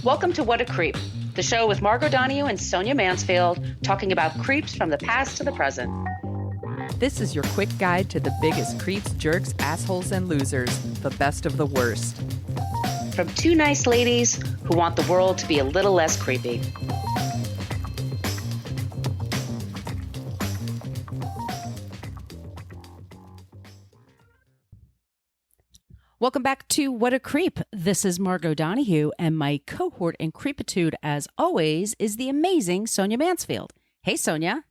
Welcome to What a Creep, the show with Margot Donahue and Sonia Mansfield talking about creeps from the past to the present. This is your quick guide to the biggest creeps, jerks, assholes, and losers, the best of the worst. From two nice ladies who want the world to be a little less creepy. Welcome back to What a Creep. This is Margot Donahue, and my cohort in creepitude, as always, is the amazing Sonia Mansfield. Hey, Sonia.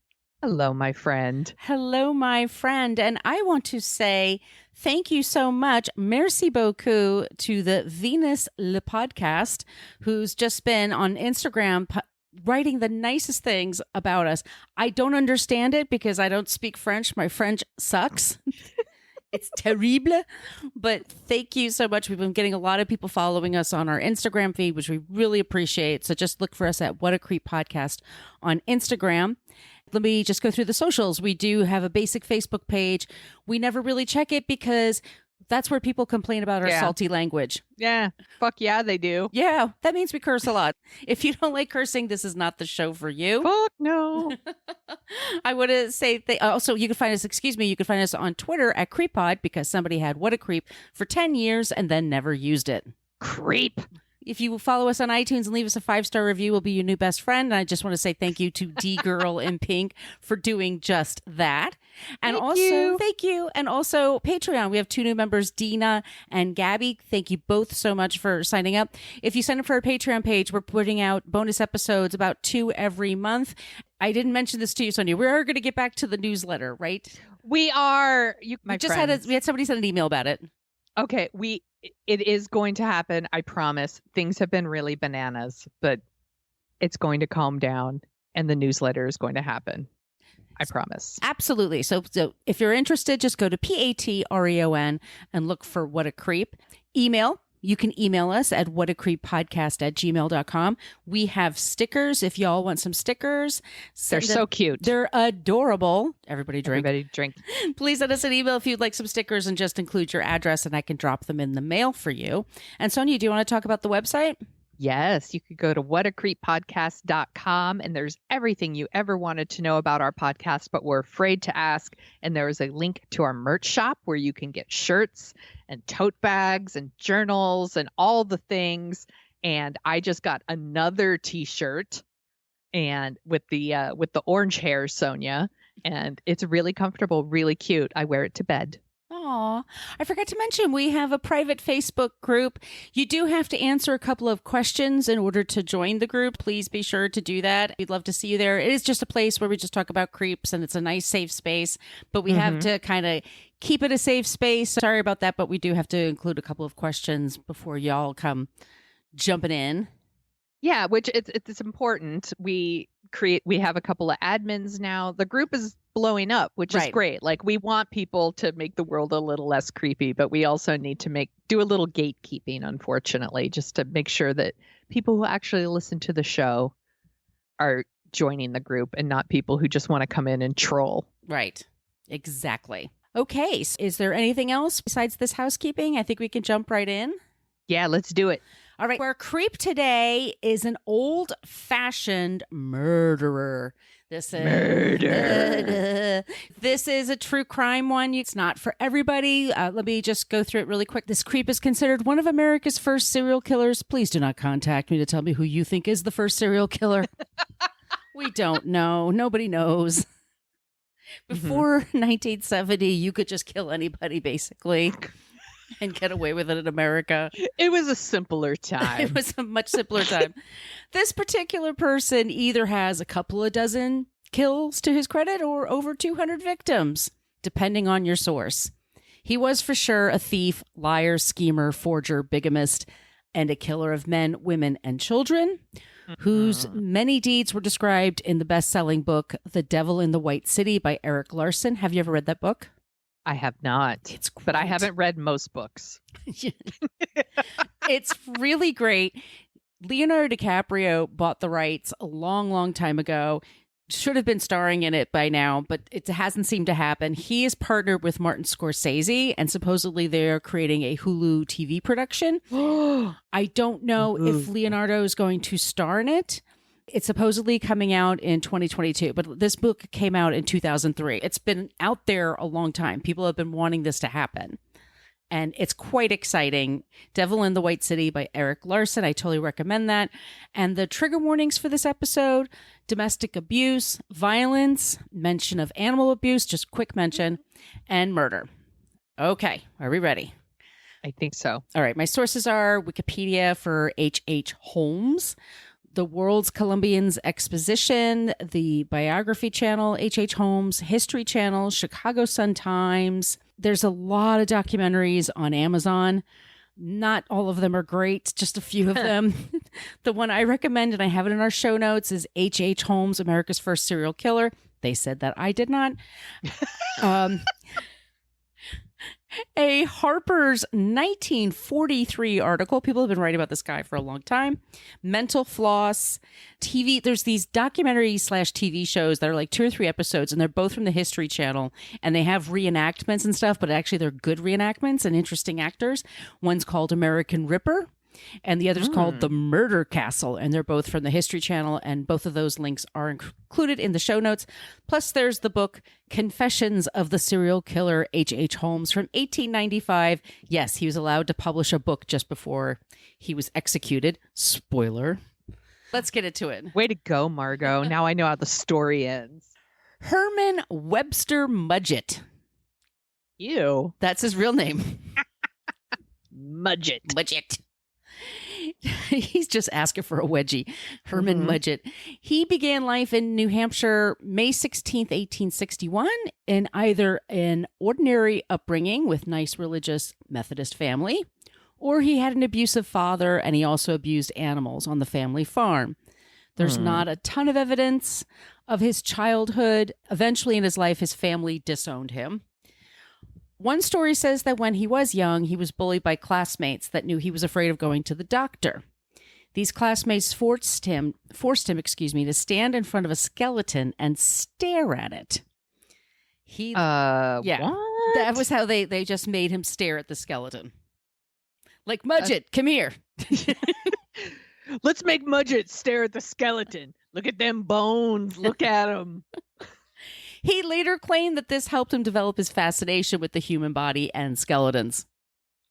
Hello, my friend. Hello, my friend. And I want to say thank you so much, merci beaucoup, to the Venus Le Podcast, who's just been on Instagram writing the nicest things about us. I don't understand it because I don't speak French. My French sucks. It's terrible, but thank you so much. We've been getting a lot of people following us on our Instagram feed, which we really appreciate. So just look for us at What a Creep Podcast on Instagram. Let me just go through the socials. We do have a basic Facebook page. We never really check it because that's where people complain about our salty language. Yeah. Fuck yeah, they do. Yeah. That means we curse a lot. If you don't like cursing, this is not the show for you. Fuck no. I want to say also you can find us on Twitter at CreepPod because somebody had What a Creep for 10 years and then never used it. Creep. If you follow us on iTunes and leave us a 5-star review, we'll be your new best friend. And I just want to say thank you to D Girl in Pink for doing just that. And thank you. And also Patreon. We have 2 new members, Dina and Gabby. Thank you both so much for signing up. If you sign up for our Patreon page, we're putting out bonus episodes, about 2 every month. I didn't mention this to you, Sonia. We are going to get back to the newsletter, right? We are. We had somebody send an email about it. Okay, it is going to happen. I promise. Things have been really bananas, but it's going to calm down and the newsletter is going to happen. I promise. Absolutely. So if you're interested, just go to Patreon and look for What a Creep. You can email us at whatacreeppodcast@gmail.com. We have stickers if y'all want some stickers. They're so cute. They're adorable. Everybody drink. Please send us an email if you'd like some stickers and just include your address and I can drop them in the mail for you. And Sonia, do you want to talk about the website? Yes, you could go to whatacreeppodcast.com and there's everything you ever wanted to know about our podcast, but were afraid to ask. And there is a link to our merch shop where you can get shirts and tote bags and journals and all the things. And I just got another t-shirt and with the orange hair, Sonia, and it's really comfortable, really cute. I wear it to bed. Aw, I forgot to mention we have a private Facebook group. You do have to answer a couple of questions in order to join the group. Please be sure to do that. We'd love to see you there. It is just a place where we just talk about creeps and it's a nice safe space, but we have to kind of keep it a safe space. Sorry about that, but we do have to include a couple of questions before y'all come jumping in. Yeah, which it's important. We have a couple of admins now. The group is blowing up, which is great. Like we want people to make the world a little less creepy, but we also need to do a little gatekeeping, unfortunately, just to make sure that people who actually listen to the show are joining the group and not people who just want to come in and troll. Right. Exactly. Okay. So is there anything else besides this housekeeping? I think we can jump right in. Yeah, let's do it. All right. Our creep today is an old-fashioned murderer. This is a true crime one. It's not for everybody. Let me just go through it really quick. This creep is considered one of America's first serial killers. Please do not contact me to tell me who you think is the first serial killer. We don't know. Nobody knows. Before 1970, you could just kill anybody, basically. And get away with it in America. It was a simpler time. It was a much simpler time. This particular person either has a couple of dozen kills to his credit or over 200 victims, depending on your source. He was for sure a thief, liar, schemer, forger, bigamist, and a killer of men, women, and children, whose many deeds were described in the best-selling book, The Devil in the White City by Eric Larson. Have you ever read that book? I have not, but I haven't read most books. It's really great. Leonardo DiCaprio bought the rights a long, long time ago. should have been starring in it by now, but it hasn't seemed to happen. He is partnered with Martin Scorsese, and supposedly they're creating a Hulu TV production. I don't know if Leonardo is going to star in it. It's supposedly coming out in 2022, but this book came out in 2003. It's been out there a long time. People have been wanting this to happen. And it's quite exciting. Devil in the White City by Eric Larson. I totally recommend that. And the trigger warnings for this episode: domestic abuse, violence, mention of animal abuse, just quick mention, and murder. Okay, are we ready? I think so. All right, my sources are Wikipedia for H.H. Holmes, The World's Columbians Exposition, the Biography Channel, H.H. Holmes, History Channel, Chicago Sun-Times. There's a lot of documentaries on Amazon. Not all of them are great, just a few of them. The one I recommend, and I have it in our show notes, is H.H. Holmes, America's First Serial Killer. They said that I did not. A Harper's 1943 article. People have been writing about this guy for a long time. Mental Floss. TV. There's these documentary/TV shows that are like 2 or 3 episodes, and they're both from the History Channel, and they have reenactments and stuff, but actually they're good reenactments and interesting actors. One's called American Ripper, and the other's called The Murder Castle, and they're both from the History Channel, and both of those links are included in the show notes. Plus, there's the book Confessions of the Serial Killer H.H. Holmes from 1895. Yes, he was allowed to publish a book just before he was executed. Spoiler. Let's get into it. Way to go, Margot. Now I know how the story ends. Herman Webster Mudgett. Ew. That's his real name. Mudgett. Mudgett. He's just asking for a wedgie. Herman Mudgett. He began life in New Hampshire May 16th, 1861, in either an ordinary upbringing with nice religious Methodist family, or he had an abusive father and he also abused animals on the family farm. There's not a ton of evidence of his childhood. Eventually in his life, his family disowned him. One story says that when he was young, he was bullied by classmates that knew he was afraid of going to the doctor. These classmates forced him, to stand in front of a skeleton and stare at it. What? That was how they just made him stare at the skeleton. Like, Mudgett, come here. Let's make Mudgett stare at the skeleton. Look at them bones. Look at them. He later claimed that this helped him develop his fascination with the human body and skeletons.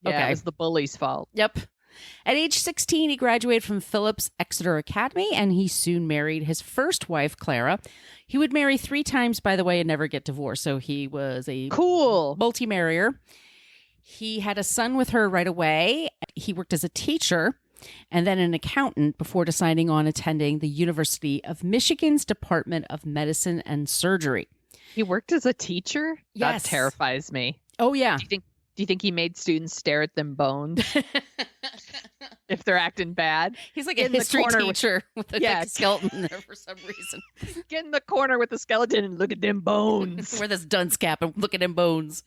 Yeah, it was the bully's fault. Yep. At age 16, he graduated from Phillips Exeter Academy, and he soon married his first wife, Clara. He would marry 3 times, by the way, and never get divorced, so he was a cool multi-marrier. He had a son with her right away. He worked as a teacher and then an accountant before deciding on attending the University of Michigan's Department of Medicine and Surgery. He worked as a teacher? Yes. That terrifies me. Oh, yeah. Do you think he made students stare at them bones if they're acting bad? He's like a history teacher with a skeleton there for some reason. Get in the corner with the skeleton and look at them bones. Wear this dunce cap and look at them bones.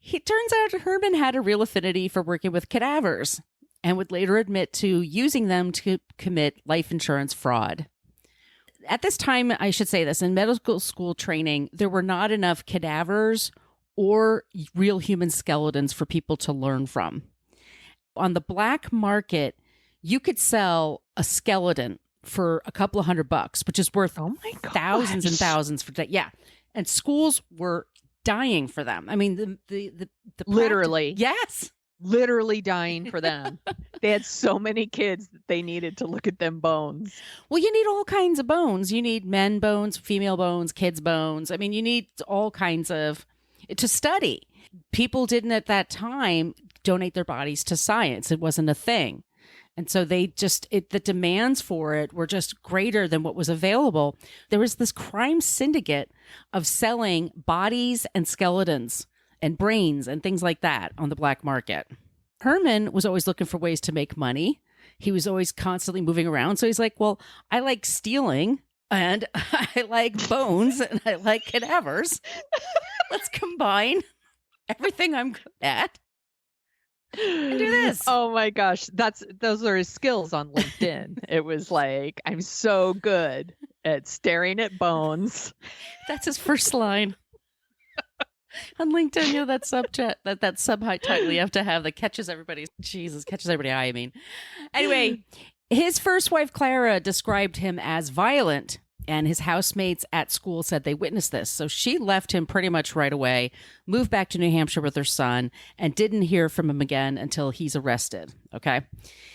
It turns out Herman had a real affinity for working with cadavers and would later admit to using them to commit life insurance fraud. At this time, I should say this, in medical school training, there were not enough cadavers or real human skeletons for people to learn from. On the black market, you could sell a skeleton for a couple of $100, which is worth thousands and thousands for that. Yeah. And schools were dying for them. I mean, the literally. Yes. Literally dying for them. They had so many kids that they needed to look at them bones. Well, you need all kinds of bones. You need men bones, female bones, kids bones. I mean, you need all kinds of to study. People didn't at that time donate their bodies to science. It wasn't a thing. And so they the demands for it were just greater than what was available. There was this crime syndicate of selling bodies and skeletons and brains and things like that on the black market. Herman was always looking for ways to make money. He was always constantly moving around. So he's like, well, I like stealing and I like bones and I like cadavers. Let's combine everything I'm good at do this. Oh my gosh. Those are his skills on LinkedIn. It was like, I'm so good at staring at bones. That's his first line. On LinkedIn, you know, that subtitle you have to have that catches everybody's eye, I mean. Anyway, his first wife, Clara, described him as violent, and his housemates at school said they witnessed this. So she left him pretty much right away, moved back to New Hampshire with her son, and didn't hear from him again until he's arrested. Okay.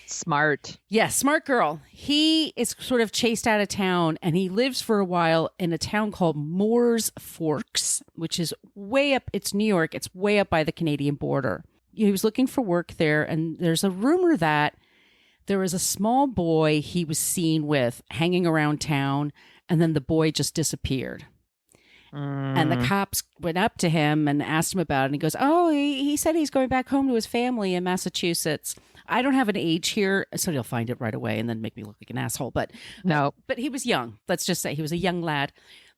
Smart. Yeah, smart girl. He is sort of chased out of town, and he lives for a while in a town called Moores Forks, which is way up. It's New York. It's way up by the Canadian border. He was looking for work there, and there's a rumor that there was a small boy he was seen with hanging around town, and then the boy just disappeared. And the cops went up to him and asked him about it. And he goes, oh, he said he's going back home to his family in Massachusetts. I don't have an age here, so he'll find it right away and then make me look like an asshole. But No. But he was young. Let's just say he was a young lad.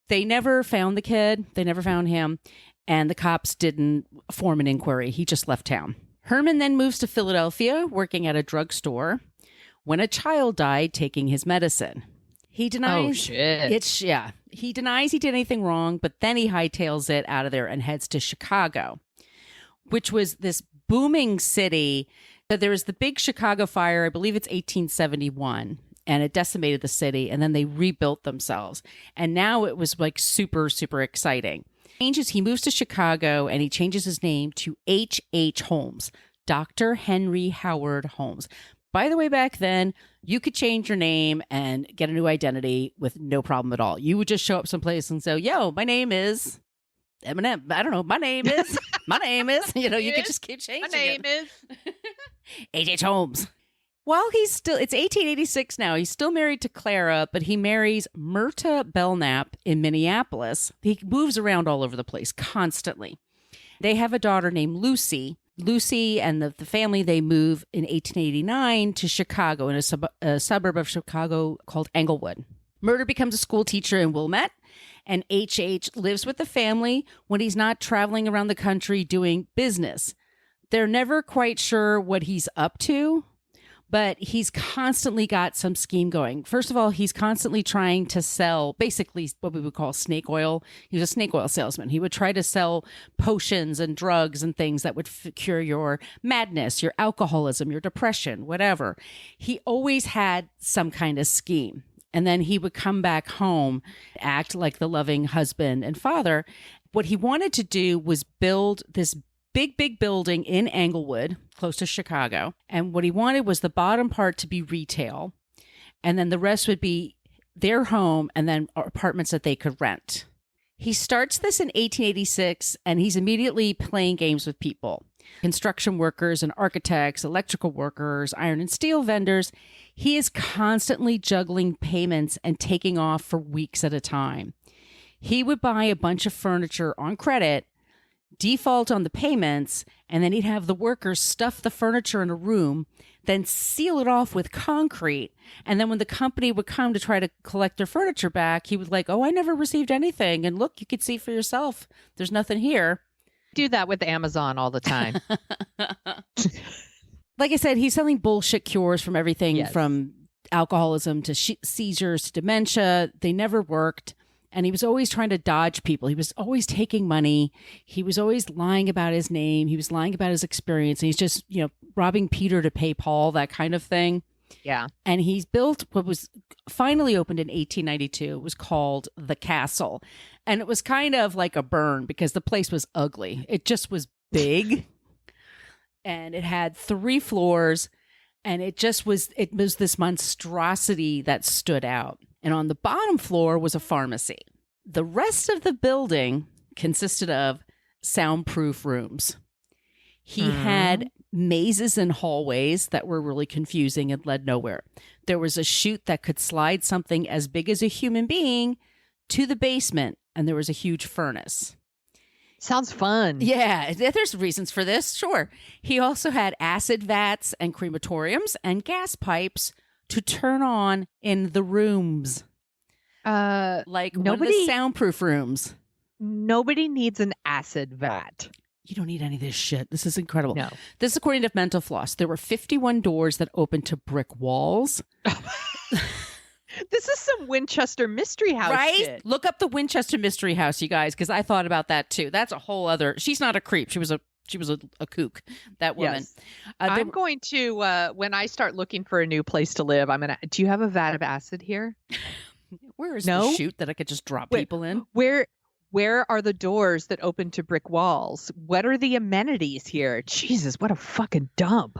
They never found the kid. They never found him. And the cops didn't form an inquiry. He just left town. Herman then moves to Philadelphia, working at a drugstore, when a child died taking his medicine. He denies. Oh, shit. He denies he did anything wrong, but then he hightails it out of there and heads to Chicago, which was this booming city. There was the big Chicago fire. I believe it's 1871, and it decimated the city, and then they rebuilt themselves. And now it was like super, super exciting. He moves to Chicago, and he changes his name to H.H. Holmes, Dr. Henry Howard Holmes. By the way, back then, you could change your name and get a new identity with no problem at all. You would just show up someplace and say, yo, my name is Eminem. I don't know. My name is, you know, you could just keep changing My name is H.H. Holmes. While it's 1886 now, he's still married to Clara, but he marries Myrta Belknap in Minneapolis. He moves around all over the place constantly. They have a daughter named Lucy. Lucy and the family, they move in 1889 to Chicago, in a suburb of Chicago called Englewood. Myrta becomes a school teacher in Wilmette, and H.H. lives with the family when he's not traveling around the country doing business. They're never quite sure what he's up to, but he's constantly got some scheme going. First of all, he's constantly trying to sell basically what we would call snake oil. He was a snake oil salesman. He would try to sell potions and drugs and things that would cure your madness, your alcoholism, your depression, whatever. He always had some kind of scheme. And then he would come back home, act like the loving husband and father. What he wanted to do was build this big building in Englewood, close to Chicago. And what he wanted was the bottom part to be retail. And then the rest would be their home and then apartments that they could rent. He starts this in 1886, and he's immediately playing games with people. Construction workers and architects, electrical workers, iron and steel vendors. He is constantly juggling payments and taking off for weeks at a time. He would buy a bunch of furniture on credit, default on the payments, and then he'd have the workers stuff the furniture in a room, then seal it off with concrete. And then when the company would come to try to collect their furniture back, he would like, oh, I never received anything. And look, you could see for yourself. There's nothing here. Do that with Amazon all the time. Like I said, he's selling bullshit cures from everything from alcoholism to seizures to dementia. They never worked. And he was always trying to dodge people. He was always taking money. He was always lying about his name. He was lying about his experience. And he's just, robbing Peter to pay Paul, that kind of thing. Yeah. And he's built what was finally opened in 1892. It was called The Castle. And it was kind of like a burn because the place was ugly. It just was big. And it had 3 floors. And it was this monstrosity that stood out. And on the bottom floor was a pharmacy. The rest of the building consisted of soundproof rooms. He had mazes and hallways that were really confusing and led nowhere. There was a chute that could slide something as big as a human being to the basement, and there was a huge furnace. Sounds fun. Yeah, there's reasons for this, sure. He also had acid vats and crematoriums and gas pipes to turn on in the rooms. Like one of the soundproof rooms. Nobody needs an acid vat. You don't need any of this shit. This is incredible. No. This is according to Mental Floss. There were 51 doors that opened to brick walls. This is some Winchester Mystery House right? shit. Look up the Winchester Mystery House, you guys, because I thought about that too. That's a whole other. She's not a creep. She was a kook. That woman. Yes. I'm going to when I start looking for a new place to live. I'm gonna. Do you have a vat of acid here? Where is No? the chute that I could just drop people in? Where are the doors that open to brick walls? What are the amenities here? Jesus, what a fucking dump.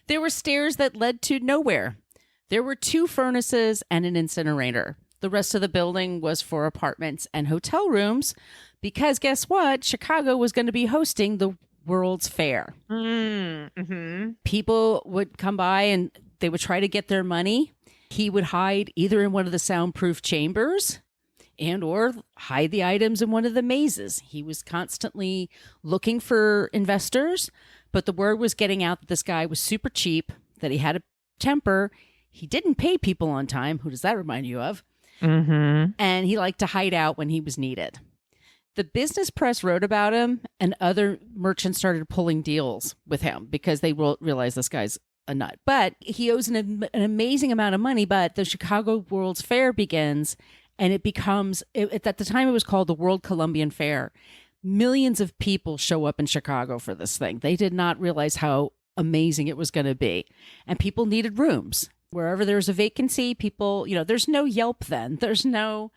There were stairs that led to nowhere. There were 2 furnaces and an incinerator. The rest of the building was for apartments and hotel rooms because guess what? Chicago was going to be hosting the World's Fair. Mm-hmm. People would come by and they would try to get their money. He would hide either in one of the soundproof chambers and or hide the items in one of the mazes. He was constantly looking for investors, but the word was getting out that this guy was super cheap, that he had a temper. He didn't pay people on time. Who does that remind you of? Mm-hmm. And he liked to hide out when he was needed. The business press wrote about him, and other merchants started pulling deals with him because they realized this guy's a nut. But he owes an amazing amount of money. But the Chicago World's Fair begins, and it becomes, at the time it was called the World Columbian Fair. Millions of people show up in Chicago for this thing. They did not realize how amazing it was going to be. And people needed rooms. Wherever there's a vacancy, people, there's no Yelp then. There's no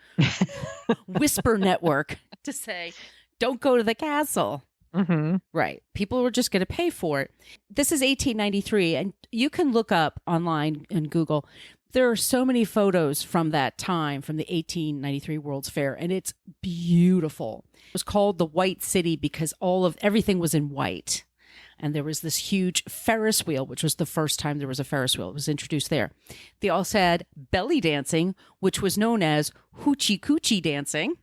whisper network to say, don't go to the castle. Mm-hmm. Right. People were just going to pay for it. This is 1893, and you can look up online and Google. There are so many photos from that time, from the 1893 World's Fair, and it's beautiful. It was called the White City because everything was in white. And there was this huge Ferris wheel, which was the first time there was a Ferris wheel. It was introduced there. They also had belly dancing, which was known as hoochie coochie dancing.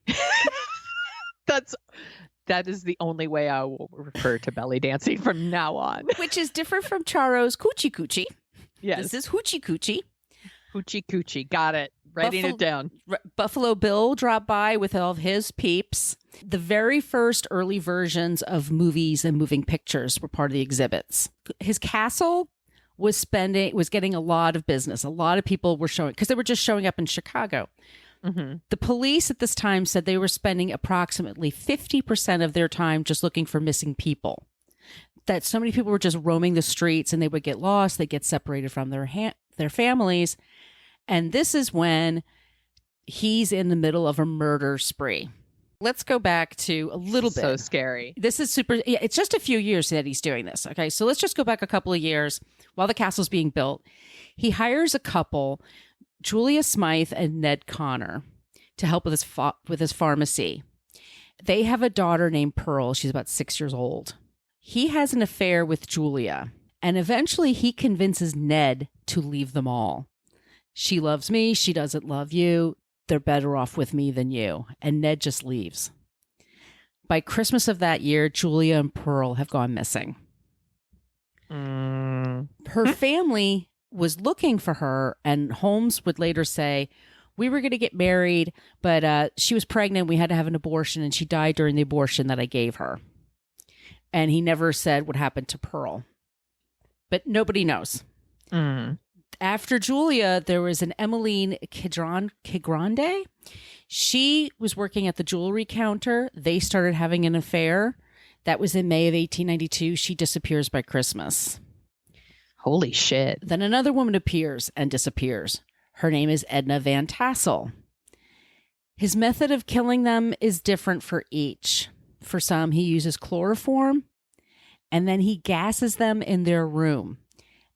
That is the only way I will refer to belly dancing from now on. Which is different from Charo's coochie coochie. Yes. This is hoochie coochie. Hoochie coochie. Got it. Writing it down. Buffalo Bill dropped by with all of his peeps. The very first early versions of movies and moving pictures were part of the exhibits. His castle was getting a lot of business. A lot of people were showing, because they were just showing up in Chicago. Mm-hmm. The police at this time said they were spending approximately 50% of their time just looking for missing people. That so many people were just roaming the streets and they would get lost. They'd get separated from their families. And this is when he's in the middle of a murder spree. Let's go back to a little bit. So scary. This is super. Yeah, it's just a few years that he's doing this. Okay. So let's just go back a couple of years while the castle's being built. He hires a couple, Julia Smythe and Ned Connor, to help with his pharmacy. They have a daughter named Pearl. She's about 6 years old. He has an affair with Julia, and eventually he convinces Ned to leave them all. She loves me. She doesn't love you. They're better off with me than you. And Ned just leaves. By Christmas of that year, Julia and Pearl have gone missing. Her family was looking for her, and Holmes would later say, we were going to get married, but she was pregnant. We had to have an abortion, and she died during the abortion that I gave her. And he never said what happened to Pearl. But nobody knows. After Julia, there was an Emmeline Kigrande. She was working at the jewelry counter. They started having an affair. That was in May of 1892. She disappears by Christmas. Holy shit. Then another woman appears and disappears. Her name is Edna Van Tassel. His method of killing them is different for each. For some, he uses chloroform, and then he gasses them in their room.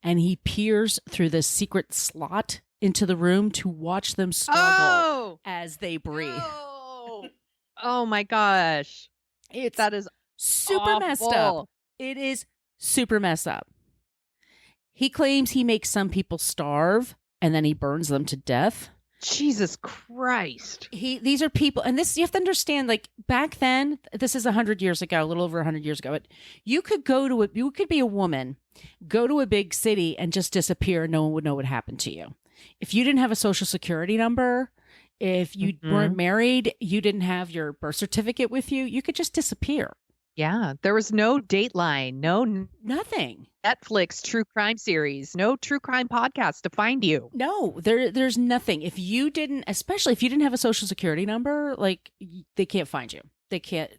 And he peers through the secret slot into the room to watch them struggle as they breathe. Oh my gosh. That is super awful. Messed up. It is super messed up. He claims he makes some people starve and then he burns them to death. Jesus Christ. These are people, and this, you have to understand, like back then, this is 100 years ago, a little over 100 years ago, but you could be a woman, go to a big city and just disappear and no one would know what happened to you. If you didn't have a social security number, if you weren't married, you didn't have your birth certificate with you, you could just disappear. Yeah. There was no Dateline, no Nothing. Netflix true crime series, no true crime podcast to find you. No, there's nothing. If you didn't, especially if you didn't have a social security number, like they can't find you. They can't.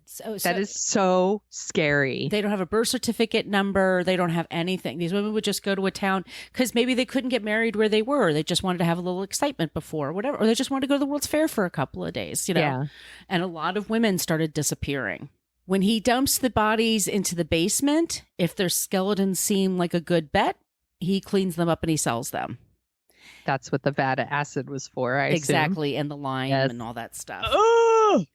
That is so scary. They don't have a birth certificate number. They don't have anything. These women would just go to a town because maybe they couldn't get married where they were. They just wanted to have a little excitement before, whatever. Or they just wanted to go to the World's Fair for a couple of days, you know? Yeah. And a lot of women started disappearing. When he dumps the bodies into the basement, if their skeletons seem like a good bet, he cleans them up and he sells them. That's what the vat of acid was for, I assume. Exactly. And the lime and all that stuff. Oh!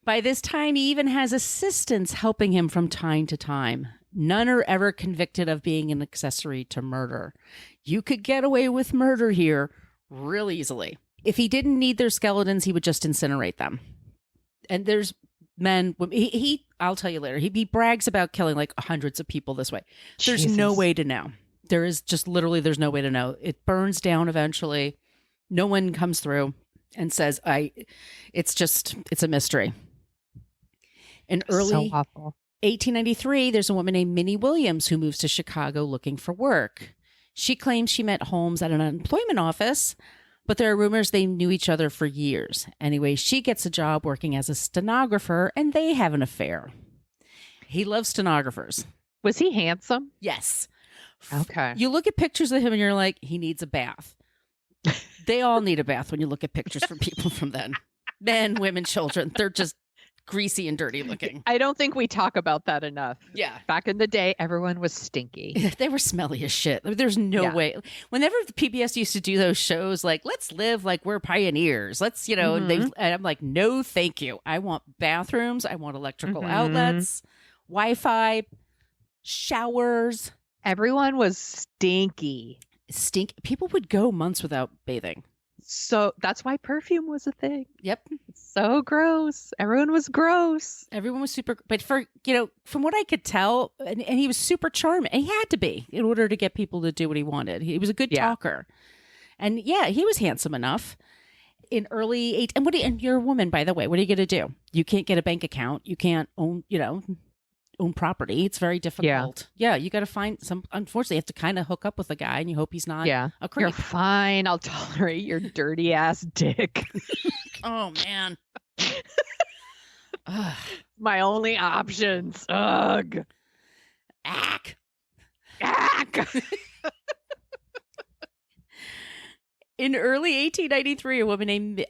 By this time, he even has assistants helping him from time to time. None are ever convicted of being an accessory to murder. You could get away with murder here real easily. If he didn't need their skeletons, he would just incinerate them. And there's men, I'll tell you later, he brags about killing like hundreds of people this way. There's no way to know. There's no way to know. It burns down eventually. No one comes through and says, it's a mystery. In early 1893, there's a woman named Minnie Williams who moves to Chicago looking for work. She claims she met Holmes at an unemployment office, but there are rumors they knew each other for years. Anyway, she gets a job working as a stenographer, and they have an affair. He loves stenographers. Was he handsome? Yes. Okay. You look at pictures of him and you're like, he needs a bath. They all need a bath when you look at pictures from people from then. Men, women, children. They're just greasy and dirty looking. I don't think we talk about that enough. Yeah. Back in the day, everyone was stinky. They were smelly as shit. There's no way. Whenever the PBS used to do those shows, like, let's live like we're pioneers. Let's, and I'm like, no, thank you. I want bathrooms. I want electrical outlets, Wi-Fi, showers. Everyone was stinky. People would go months without bathing. So that's why perfume was a thing. Yep. So gross. Everyone was gross. Everyone was super, but from what I could tell, and he was super charming. And he had to be in order to get people to do what he wanted. He was a good talker. And he was handsome enough. In early eight, and you're a woman, by the way. What are you going to do? You can't get a bank account. You can't own property. It's very difficult. Yeah, you got to find some. Unfortunately, you have to kind of hook up with a guy, and you hope he's not a creep. You're fine. I'll tolerate your dirty ass dick. Oh man. My only options. Ugh. Ack. In early 1893, a woman named,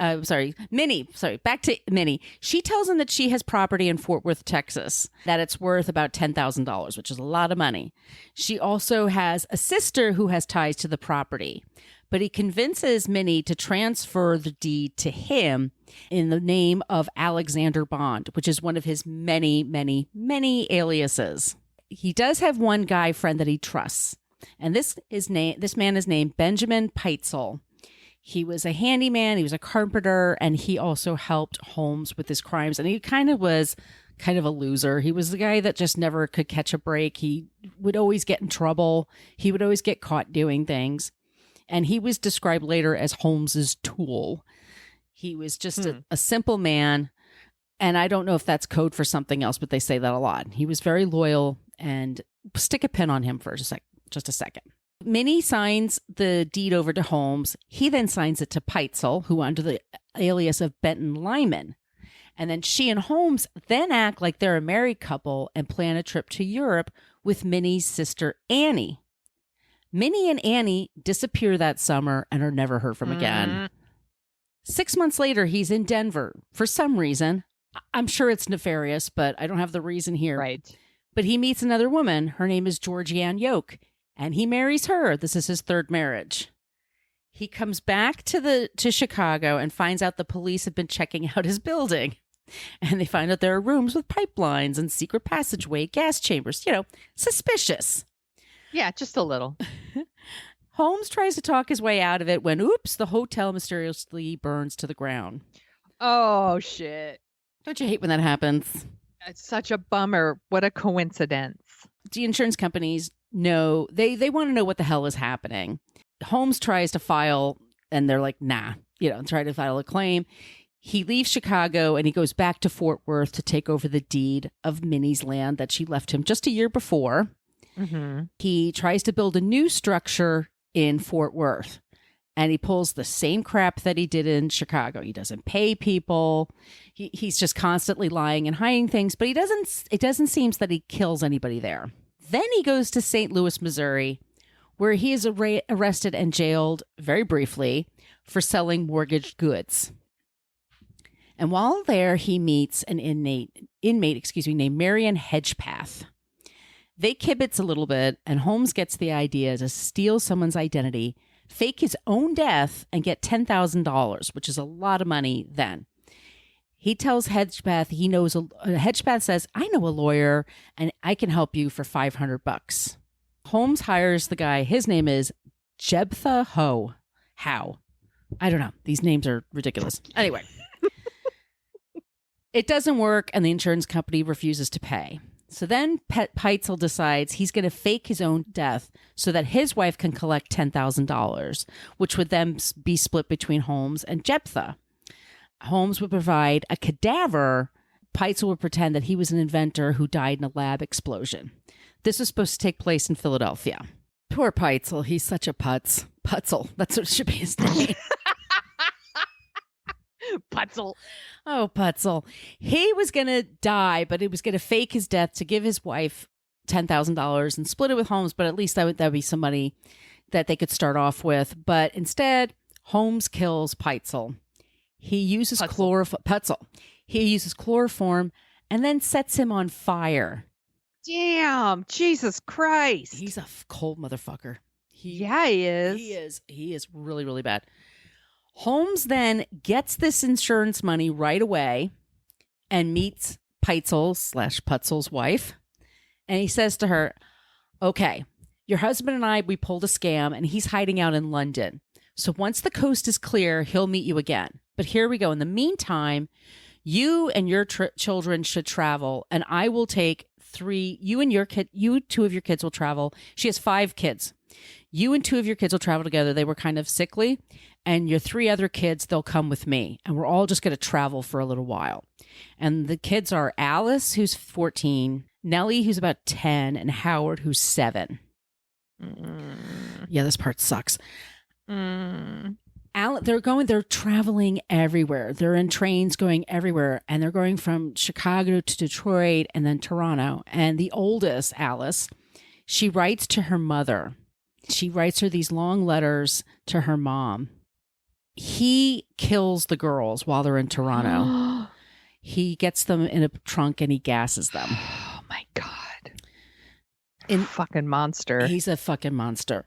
Minnie, back to Minnie. She tells him that she has property in Fort Worth, Texas, that it's worth about $10,000, which is a lot of money. She also has a sister who has ties to the property, but he convinces Minnie to transfer the deed to him in the name of Alexander Bond, which is one of his many, many, many aliases. He does have one guy friend that he trusts, and this man is named Benjamin Peitzel. He was a handyman, he was a carpenter, and he also helped Holmes with his crimes. And he was kind of a loser. He was the guy that just never could catch a break. He would always get in trouble. He would always get caught doing things. And he was described later as Holmes's tool. He was just a simple man. And I don't know if that's code for something else, but they say that a lot. He was very loyal, and stick a pin on him for just a second. Minnie signs the deed over to Holmes. He then signs it to Peitzel, who under the alias of Benton Lyman. And then she and Holmes then act like they're a married couple and plan a trip to Europe with Minnie's sister Annie. Minnie and Annie disappear that summer and are never heard from again. 6 months later, he's in Denver for some reason. I'm sure it's nefarious, but I don't have the reason here. Right. But he meets another woman. Her name is Georgianne Yoke. And he marries her. This is his third marriage. He comes back to Chicago and finds out the police have been checking out his building. And they find out there are rooms with pipelines and secret passageway, gas chambers, suspicious. Yeah, just a little. Holmes tries to talk his way out of it when, oops, the hotel mysteriously burns to the ground. Oh, shit. Don't you hate when that happens? It's such a bummer. What a coincidence. The insurance companies know, they want to know what the hell is happening. Holmes tries to file, and they're like, nah, try to file a claim. He leaves Chicago and he goes back to Fort Worth to take over the deed of Minnie's land that she left him just a year before. Mm-hmm. He tries to build a new structure in Fort Worth, and he pulls the same crap that he did in Chicago. He doesn't pay people. He's just constantly lying and hiding things, but it doesn't seem that he kills anybody there. Then he goes to St. Louis, Missouri, where he is arrested and jailed very briefly for selling mortgaged goods. And while there, he meets an inmate, named Marion Hedgepath. They kibitz a little bit, and Holmes gets the idea to steal someone's identity, fake his own death, and get $10,000, which is a lot of money then. He tells Hedgepath Hedgepath says, I know a lawyer, and I can help you for $500. Holmes hires the guy. His name is Jephthah Howe. I don't know. These names are ridiculous. Anyway. It doesn't work, and the insurance company refuses to pay. So then Peitzel decides he's going to fake his own death so that his wife can collect $10,000, which would then be split between Holmes and Jephthah. Holmes would provide a cadaver. Peitzel would pretend that he was an inventor who died in a lab explosion. This was supposed to take place in Philadelphia. Poor Peitzel. He's such a putz. Putzel. That's what should be his name. Putzel. Oh, Putzel. He was going to die, but he was going to fake his death to give his wife $10,000 and split it with Holmes, but at least that would be some money that they could start off with. But instead, Holmes kills Peitzel. He uses Putzel. He uses chloroform and then sets him on fire. Damn, Jesus Christ. He's a cold motherfucker. He is. He is really, really bad. Holmes then gets this insurance money right away and meets Peitzel/Putzel's wife. And he says to her, okay, your husband and I, we pulled a scam and he's hiding out in London. So once the coast is clear, he'll meet you again. But here we go. In the meantime, you and your children should travel, and I will take you 2 of your kids will travel. She has 5 kids. You and 2 of your kids will travel together. They were kind of sickly. And your 3 other kids, they'll come with me. And we're all just going to travel for a little while. And the kids are Alice, who's 14, Nellie, who's about 10, and Howard, who's 7. Yeah, this part sucks. They're traveling everywhere. They're in trains going everywhere. And they're going from Chicago to Detroit and then Toronto. And the oldest, Alice, she writes to her mother. She writes her these long letters to her mom. He kills the girls while they're in Toronto. He gets them in a trunk and he gasses them. Oh my God. Fucking monster. He's a fucking monster.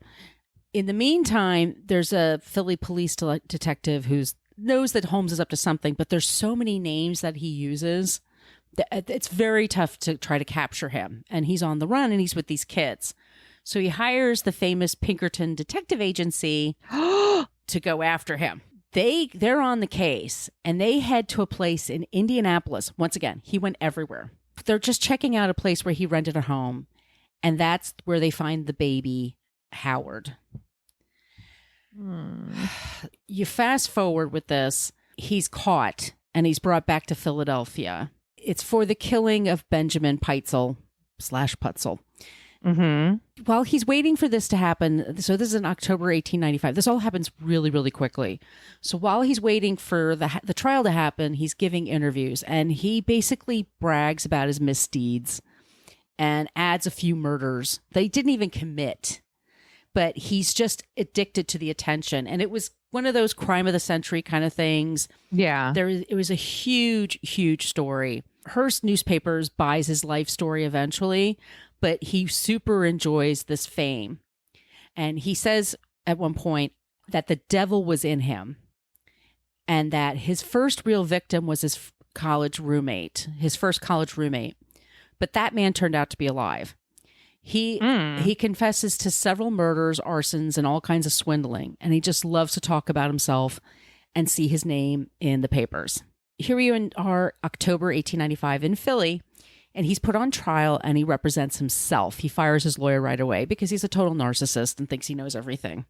In the meantime, there's a Philly police detective who knows that Holmes is up to something, but there's so many names that he uses that it's very tough to try to capture him. And he's on the run and he's with these kids. So he hires the famous Pinkerton Detective Agency to go after him. They're on the case and they head to a place in Indianapolis. Once again, he went everywhere. They're just checking out a place where he rented a home. And that's where they find the baby, Howard. You fast forward with this, he's caught and he's brought back to Philadelphia. It's for the killing of Benjamin Peitzel/Putzel. Mm-hmm. While he's waiting for this to happen, so this is in October 1895. This all happens really, really quickly. So while he's waiting for the trial to happen, he's giving interviews, and he basically brags about his misdeeds and adds a few murders that he didn't even commit. But he's just addicted to the attention, and it was one of those crime of the century kind of things. Yeah, it was a huge, huge story. Hearst Newspapers buys his life story eventually, but he super enjoys this fame. And he says at one point that the devil was in him and that his first real victim was his first college roommate. But that man turned out to be alive. He confesses to several murders, arsons, and all kinds of swindling, and he just loves to talk about himself and see his name in the papers. Here we are, October 1895 in Philly, and he's put on trial and he represents himself. He fires his lawyer right away because he's a total narcissist and thinks he knows everything.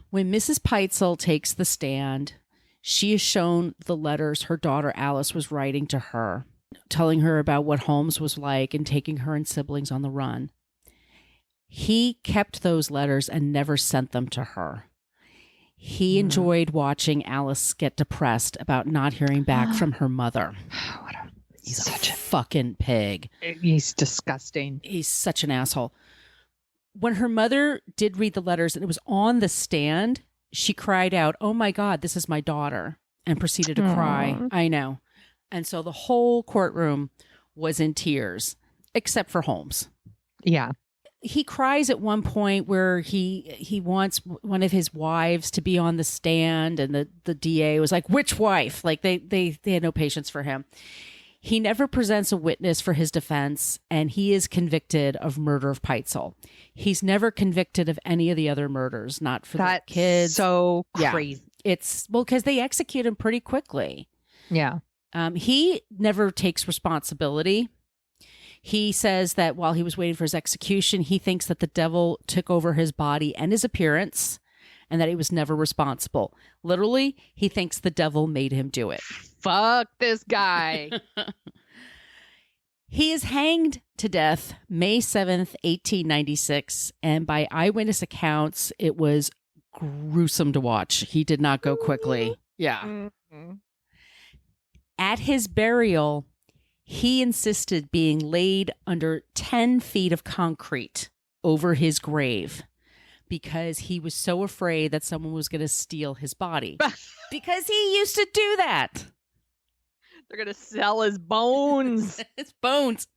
When Mrs. Peitzel takes the stand, she is shown the letters her daughter Alice was writing to her, telling her about what Holmes was like and taking her and siblings on the run. He kept those letters and never sent them to her. He enjoyed watching Alice get depressed about not hearing back from her mother. He's such a fucking pig. He's disgusting. He's such an asshole. When her mother did read the letters and it was on the stand, she cried out, "Oh my God, this is my daughter," and proceeded to cry. I know. And so the whole courtroom was in tears, except for Holmes. Yeah. He cries at one point where he wants one of his wives to be on the stand, and the DA was like, "Which wife?" Like they had no patience for him. He never presents a witness for his defense, and he is convicted of murder of Peitzel. He's never convicted of any of the other murders, not for the kids. So crazy. Yeah. It's because they execute him pretty quickly. Yeah. He never takes responsibility. He says that while he was waiting for his execution, he thinks that the devil took over his body and his appearance and that he was never responsible. Literally, he thinks the devil made him do it. Fuck this guy. He is hanged to death May 7th, 1896. And by eyewitness accounts, it was gruesome to watch. He did not go quickly. Yeah. Mm-hmm. At his burial, he insisted being laid under 10 feet of concrete over his grave because he was so afraid that someone was going to steal his body. Because he used to do that. They're going to sell his bones. His bones.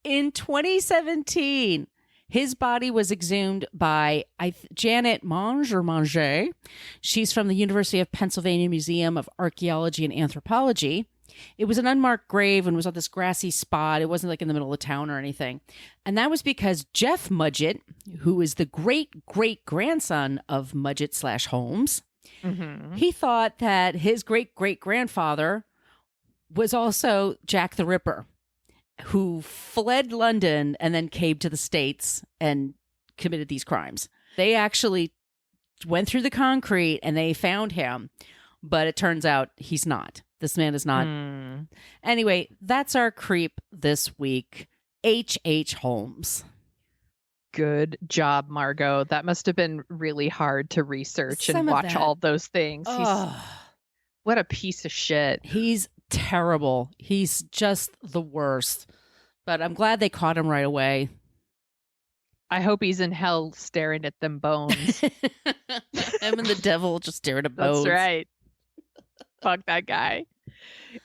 In 2017, his body was exhumed by Janet Manger. She's from the University of Pennsylvania Museum of Archaeology and Anthropology. It was an unmarked grave and was on this grassy spot. It wasn't like in the middle of town or anything. And that was because Jeff Mudgett, who is the great-great-grandson of Mudgett/Holmes, he thought that his great-great-grandfather was also Jack the Ripper, who fled London and then came to the States and committed these crimes. They actually went through the concrete and they found him, but it turns out he's not. This man is not. Anyway, that's our creep this week. H.H. Holmes. Good job, Margot. That must have been really hard to research and watch all those things. What a piece of shit. He's terrible. He's just the worst. But I'm glad they caught him right away. I hope he's in hell staring at them bones. Him and the devil just staring at bones. That's right. Fuck that guy.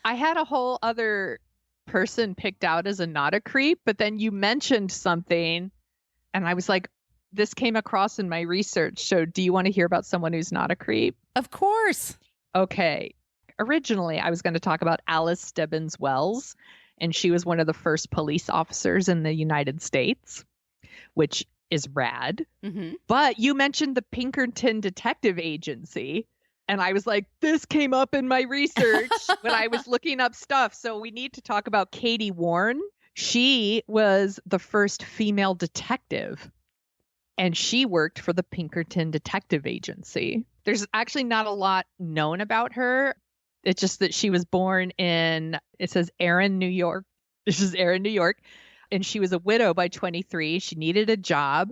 I had a whole other person picked out as a not a creep, but then you mentioned something and I was like, this came across in my research. So do you want to hear about someone who's not a creep? Of course. Okay. Originally, I was going to talk about Alice Stebbins Wells, and she was one of the first police officers in the United States, which is rad. But you mentioned the Pinkerton Detective Agency. And I was like, this came up in my research when I was looking up stuff. So we need to talk about Katie Warren. She was the first female detective, and she worked for the Pinkerton Detective Agency. There's actually not a lot known about her. It's just that she was born in, it says Erin, New York. This is Erin, New York. And she was a widow by 23. She needed a job.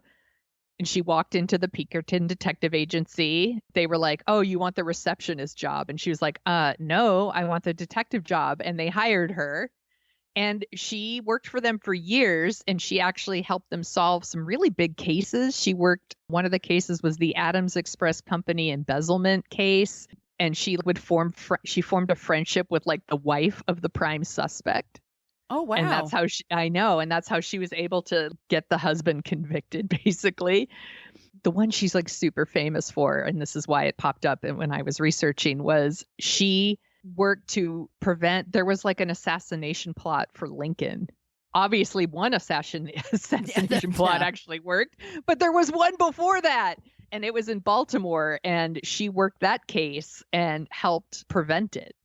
And she walked into the Pinkerton Detective Agency. They were like, "Oh, you want the receptionist job?" And she was like, no, I want the detective job. And they hired her. And she worked for them for years. And she actually helped them solve some really big cases. She worked, one of the cases was the Adams Express Company embezzlement case. And she would she formed a friendship with like the wife of the prime suspect. Oh, wow. And that's how I know. And that's how she was able to get the husband convicted, basically. The one she's like super famous for, and this is why it popped up when I was researching, was she worked to prevent, there was like an assassination plot for Lincoln obviously one assassination plot actually worked, but there was one before that, and it was in Baltimore, and she worked that case and helped prevent it.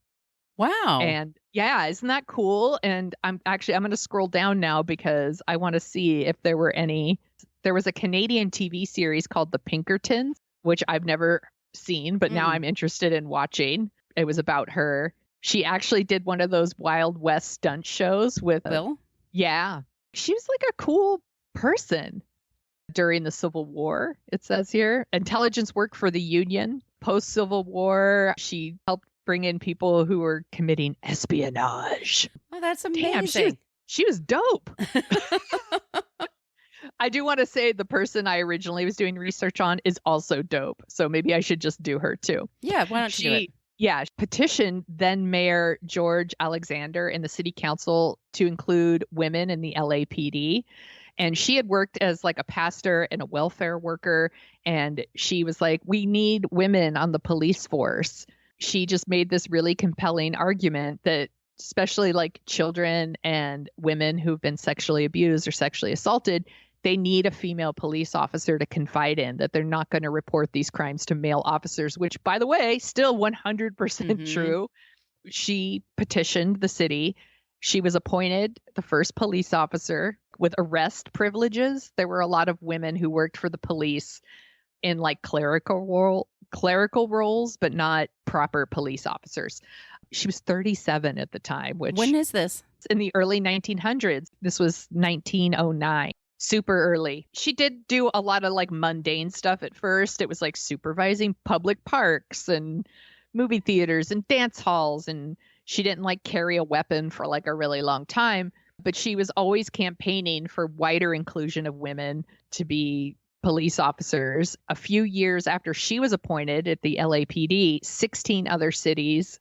Wow. And yeah, isn't that cool? And I'm going to scroll down now because I want to see if there were any. There was a Canadian TV series called The Pinkertons, which I've never seen, but now I'm interested in watching. It was about her. She actually did one of those Wild West stunt shows with Bill. Yeah. She was like a cool person during the Civil War, it says here. Intelligence work for the Union. Post-Civil War, she helped bring in people who were committing espionage. Oh, that's amazing. Damn, she was dope. I do want to say the person I originally was doing research on is also dope. So maybe I should just do her too. Yeah, why don't you do it? Yeah, petitioned then Mayor George Alexander and the city council to include women in the LAPD. And she had worked as like a pastor and a welfare worker. And she was like, we need women on the police force. She just made this really compelling argument that especially like children and women who've been sexually abused or sexually assaulted, they need a female police officer to confide in, that they're not going to report these crimes to male officers, which, by the way, still 100% true. She petitioned the city. She was appointed the first police officer with arrest privileges. There were a lot of women who worked for the police in like clerical roles, but not proper police officers. She was 37 at the time, which... When is this? In the early 1900s. This was 1909. Super early. She did do a lot of like mundane stuff at first. It was like supervising public parks and movie theaters and dance halls. And she didn't like carry a weapon for like a really long time, but she was always campaigning for wider inclusion of women to be police officers. A few years after she was appointed at the LAPD, 16 other cities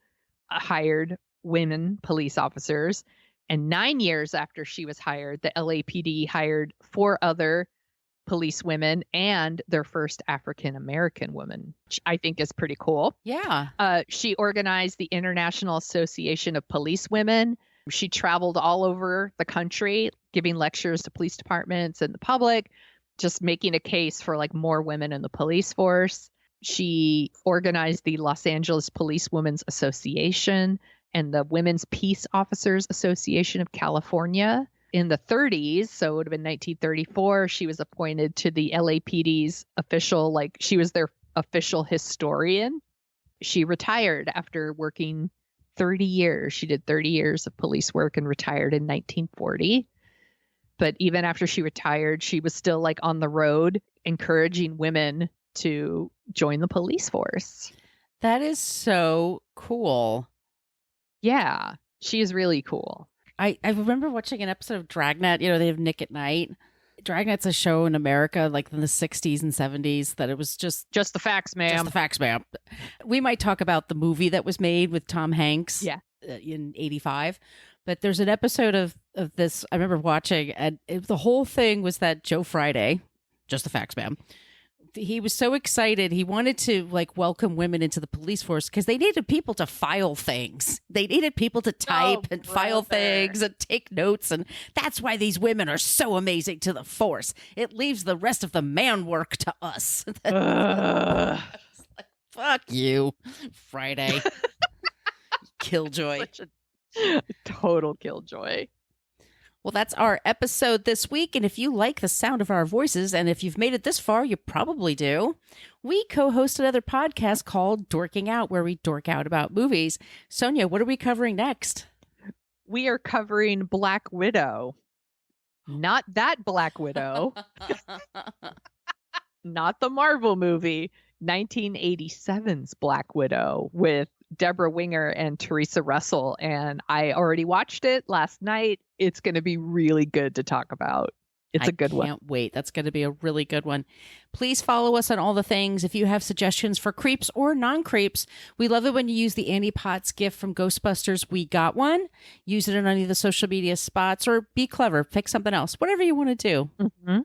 hired women police officers. And 9 years after she was hired, the LAPD hired 4 other police women and their first African-American woman, which I think is pretty cool. Yeah. She organized the International Association of Police Women. She traveled all over the country, giving lectures to police departments and the public, just making a case for like more women in the police force. She organized the Los Angeles Police Women's Association and the Women's Peace Officers Association of California. In the 30s, so it would have been 1934, she was appointed to the LAPD's official, like she was their official historian. She retired after working 30 years. She did 30 years of police work and retired in 1940. But even after she retired, she was still like on the road encouraging women to join the police force. That is so cool. Yeah, she is really cool. I remember watching an episode of Dragnet. You know, they have Nick at Night. Dragnet's a show in America like in the 60s and 70s that it was just the facts, ma'am. Just the facts, ma'am. We might talk about the movie that was made with Tom Hanks in 85. But there's an episode of this I remember watching, and the whole thing was that Joe Friday, just the facts, ma'am, he was so excited. He wanted to like welcome women into the police force because they needed people to file things. They needed people to type and file things and take notes. And that's why these women are so amazing to the force. It leaves the rest of the man work to us. Like, fuck you, Friday. Killjoy. Total killjoy. Well, that's our episode this week. And if you like the sound of our voices, and if you've made it this far, you probably do, we co-host another podcast called Dorking Out, where we dork out about movies. Sonia, what are we covering next? We are covering Black Widow. Not that Black Widow. Not the Marvel movie. 1987's Black Widow with Deborah Winger and Teresa Russell. And I already watched it last night. It's going to be really good to talk about. It's a good one. I can't wait. That's going to be a really good one. Please follow us on all the things. If you have suggestions for creeps or non-creeps, we love it when you use the Annie Potts gift from Ghostbusters. We got one. Use it on any of the social media spots, or be clever. Pick something else. Whatever you want to do. Mm-hmm.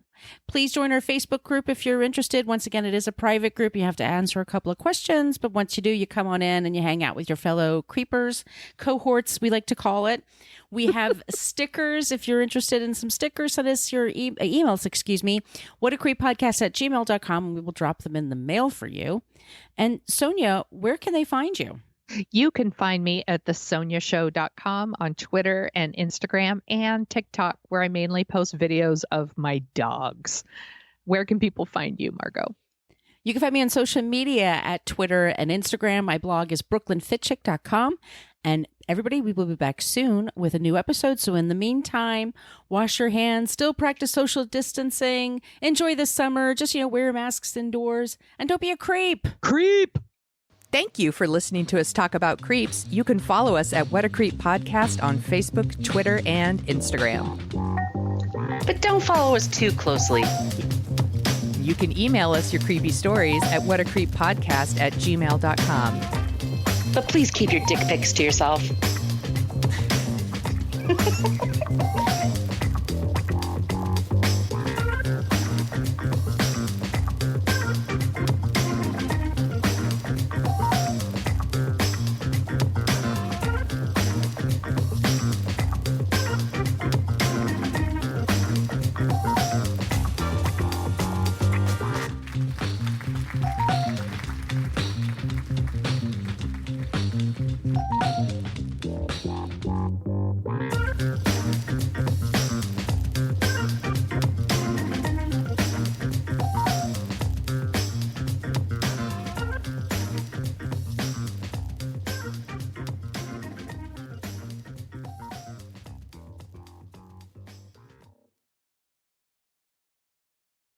Please join our Facebook group if you're interested. Once again, it is a private group. You have to answer a couple of questions, but once you do, you come on in and you hang out with your fellow creepers, cohorts, we like to call it. We have stickers. If you're interested in some stickers, send us your emails, whatacreeppodcast@gmail.com, and we will drop them in the mail for you. And Sonia, where can they find you? You can find me at thesoniashow.com on Twitter and Instagram and TikTok, where I mainly post videos of my dogs. Where can people find you, Margot? You can find me on social media at Twitter and Instagram. My blog is brooklynfitchick.com. And everybody, we will be back soon with a new episode. So in the meantime, wash your hands, still practice social distancing, enjoy the summer, just, wear masks indoors, and don't be a creep. Creep! Thank you for listening to us talk about creeps. You can follow us at What a Creep Podcast on Facebook, Twitter, and Instagram. But don't follow us too closely. You can email us your creepy stories at whatacreeppodcast@gmail.com. But please keep your dick pics to yourself.